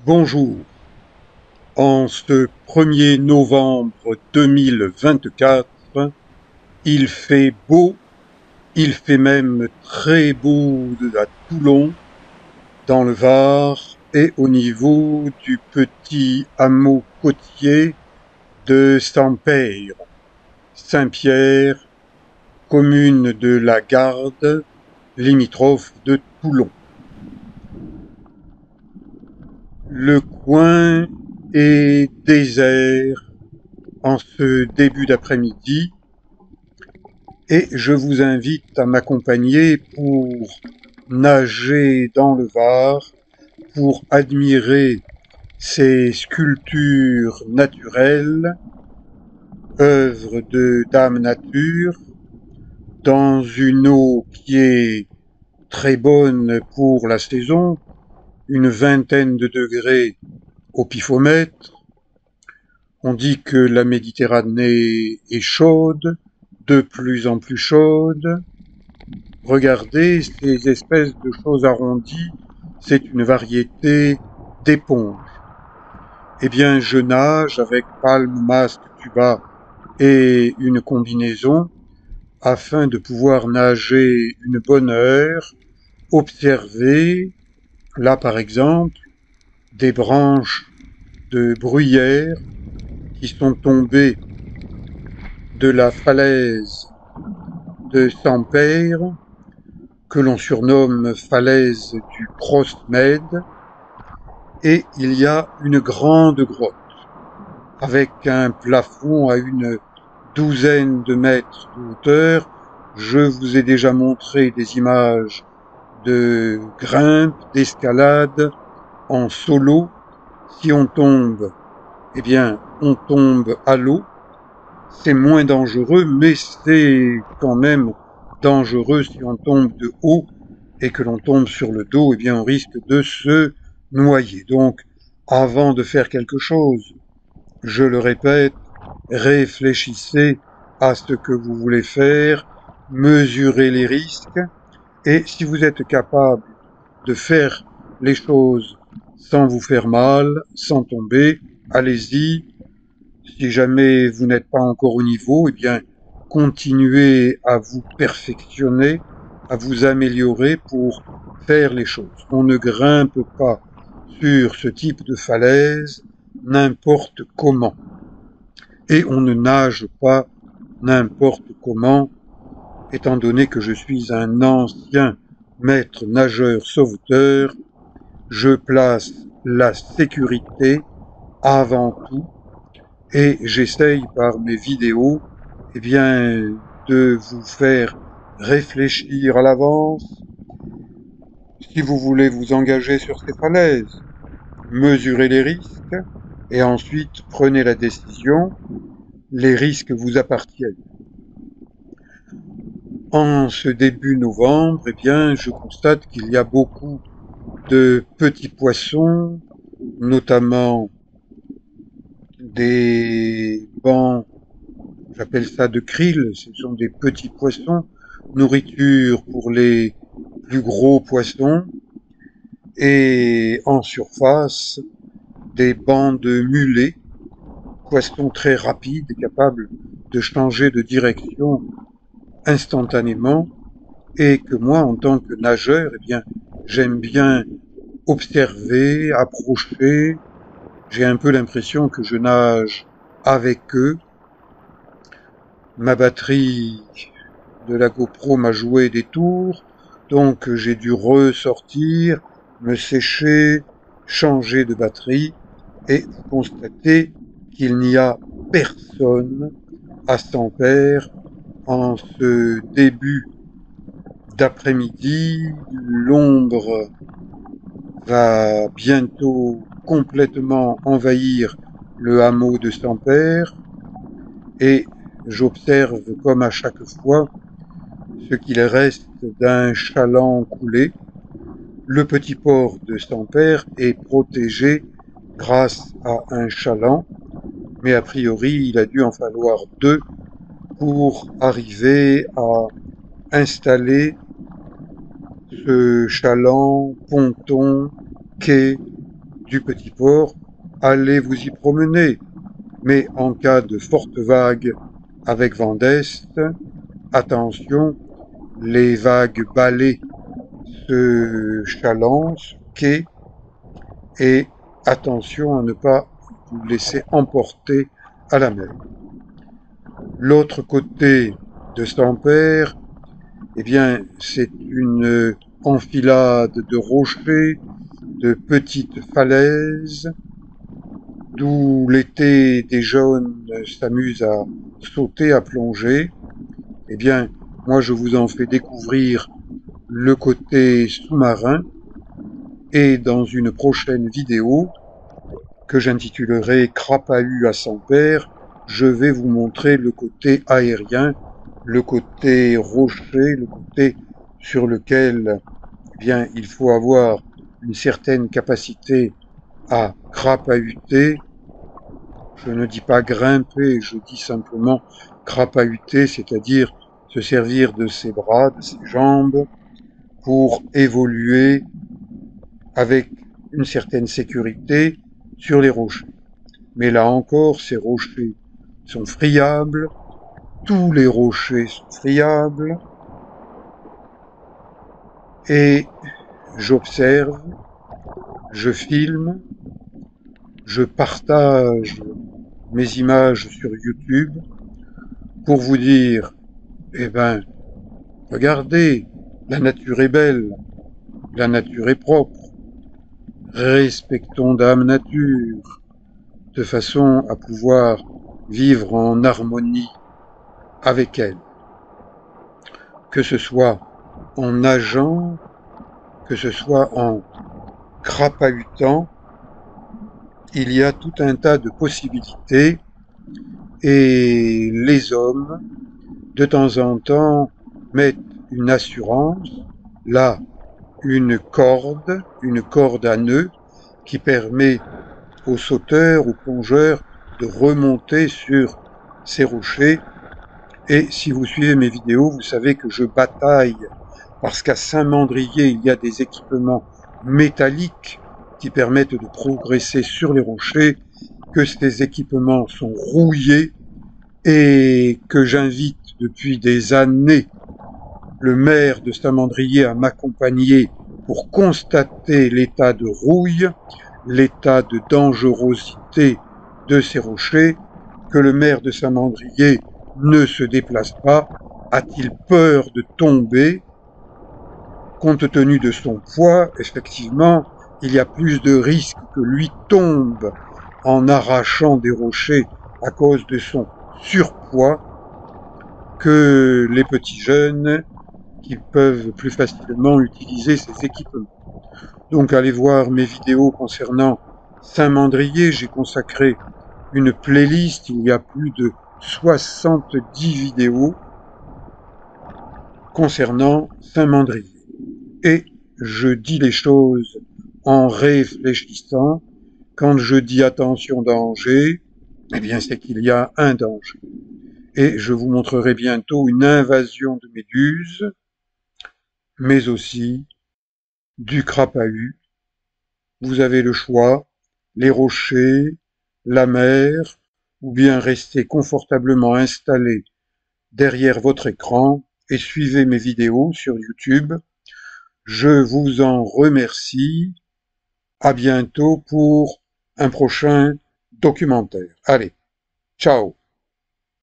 Bonjour. En ce 1er novembre 2024, il fait beau, il fait même très beau à Toulon, dans le Var, et au niveau du petit hameau côtier de Saint-Pierre, commune de la Garde, limitrophe de Toulon. Le coin est désert en ce début d'après-midi et je vous invite à m'accompagner pour nager dans le Var, pour admirer ces sculptures naturelles, œuvres de Dame Nature, dans une eau qui est très bonne pour la saison, une vingtaine de degrés au pifomètre. On dit que la Méditerranée est chaude, de plus en plus chaude. Regardez ces espèces de choses arrondies, c'est une variété d'éponges. Eh bien, je nage avec palme, masque, tuba et une combinaison afin de pouvoir nager une bonne heure, observer, là par exemple, des branches de bruyère qui sont tombées de la falaise de Saint-Père, que l'on surnomme falaise du Prosmède, et il y a une grande grotte, avec un plafond à une douzaine de mètres de hauteur. Je vous ai déjà montré des images de grimpe, d'escalade en solo. Si on tombe, eh bien, on tombe à l'eau. C'est moins dangereux, mais c'est quand même dangereux si on tombe de haut et que l'on tombe sur le dos, eh bien, on risque de se noyer. Donc, avant de faire quelque chose, je le répète, réfléchissez à ce que vous voulez faire, mesurez les risques, et si vous êtes capable de faire les choses sans vous faire mal, sans tomber, allez-y. Si jamais vous n'êtes pas encore au niveau, eh bien, continuez à vous perfectionner, à vous améliorer pour faire les choses. On ne grimpe pas sur ce type de falaise n'importe comment. Et on ne nage pas n'importe comment, étant donné que je suis un ancien maître nageur sauveteur, je place la sécurité avant tout et j'essaye par mes vidéos, eh bien, de vous faire réfléchir à l'avance. Si vous voulez vous engager sur ces falaises, mesurez les risques et ensuite prenez la décision. Les risques vous appartiennent. En ce début novembre, eh bien, je constate qu'il y a beaucoup de petits poissons, notamment des bancs, j'appelle ça de krill, ce sont des petits poissons, nourriture pour les plus gros poissons, et en surface, des bancs de mulets, poissons très rapides, capables de changer de direction instantanément, et que moi, en tant que nageur, eh bien, j'aime bien observer, approcher. J'ai un peu l'impression que je nage avec eux. Ma batterie de la GoPro m'a joué des tours, donc j'ai dû ressortir, me sécher, changer de batterie, et constater qu'il n'y a personne à Saint-Père en ce début d'après-midi. L'ombre va bientôt complètement envahir le hameau de Saint-Père et j'observe comme à chaque fois ce qu'il reste d'un chaland coulé. Le petit port de Saint-Père est protégé grâce à un chaland, mais a priori il a dû en falloir deux pour arriver à installer ce chaland, ponton, quai du Petit Port, allez vous y promener. Mais en cas de forte vague avec vent d'est, attention, les vagues balais ce chaland, ce quai, et attention à ne pas vous laisser emporter à la mer. L'autre côté de Saint-Père, eh bien, c'est une enfilade de rochers, de petites falaises, d'où l'été des jeunes s'amusent à sauter, à plonger. Eh bien, moi, je vous en fais découvrir le côté sous-marin, et dans une prochaine vidéo que j'intitulerai Crapahut à Saint-Père, je vais vous montrer le côté aérien, le côté rocher, le côté sur lequel, eh bien, il faut avoir une certaine capacité à crapahuter. Je ne dis pas grimper, je dis simplement crapahuter, c'est-à-dire se servir de ses bras, de ses jambes, pour évoluer avec une certaine sécurité sur les rochers. Mais là encore, ces rochers sont friables, tous les rochers sont friables, et j'observe, je filme, je partage mes images sur YouTube pour vous dire, eh ben, regardez, la nature est belle, la nature est propre, respectons Dame Nature, de façon à pouvoir vivre en harmonie avec elle. Que ce soit en nageant, que ce soit en crapahutant, il y a tout un tas de possibilités, et les hommes, de temps en temps, mettent une assurance, là, une corde à nœud, qui permet aux sauteurs, aux plongeurs, de remonter sur ces rochers. Et si vous suivez mes vidéos, vous savez que je bataille, parce qu'à Saint-Mandrier, il y a des équipements métalliques qui permettent de progresser sur les rochers, que ces équipements sont rouillés, et que j'invite depuis des années le maire de Saint-Mandrier à m'accompagner pour constater l'état de rouille, l'état de dangerosité de ces rochers, que le maire de Saint-Mandrier ne se déplace pas. A-t-il peur de tomber? Compte tenu de son poids, effectivement, il y a plus de risques que lui tombe en arrachant des rochers à cause de son surpoids que les petits jeunes qui peuvent plus facilement utiliser ces équipements. Donc allez voir mes vidéos concernant Saint-Mandrier, j'ai consacré une playlist, il y a plus de 70 vidéos concernant Saint-Mandrier. Et je dis les choses en réfléchissant. Quand je dis attention danger, eh bien c'est qu'il y a un danger. Et je vous montrerai bientôt une invasion de méduses, mais aussi du crapahut. Vous avez le choix, les rochers, la mer, ou bien rester confortablement installé derrière votre écran et suivez mes vidéos sur YouTube. Je vous en remercie. À bientôt pour un prochain documentaire. Allez, ciao!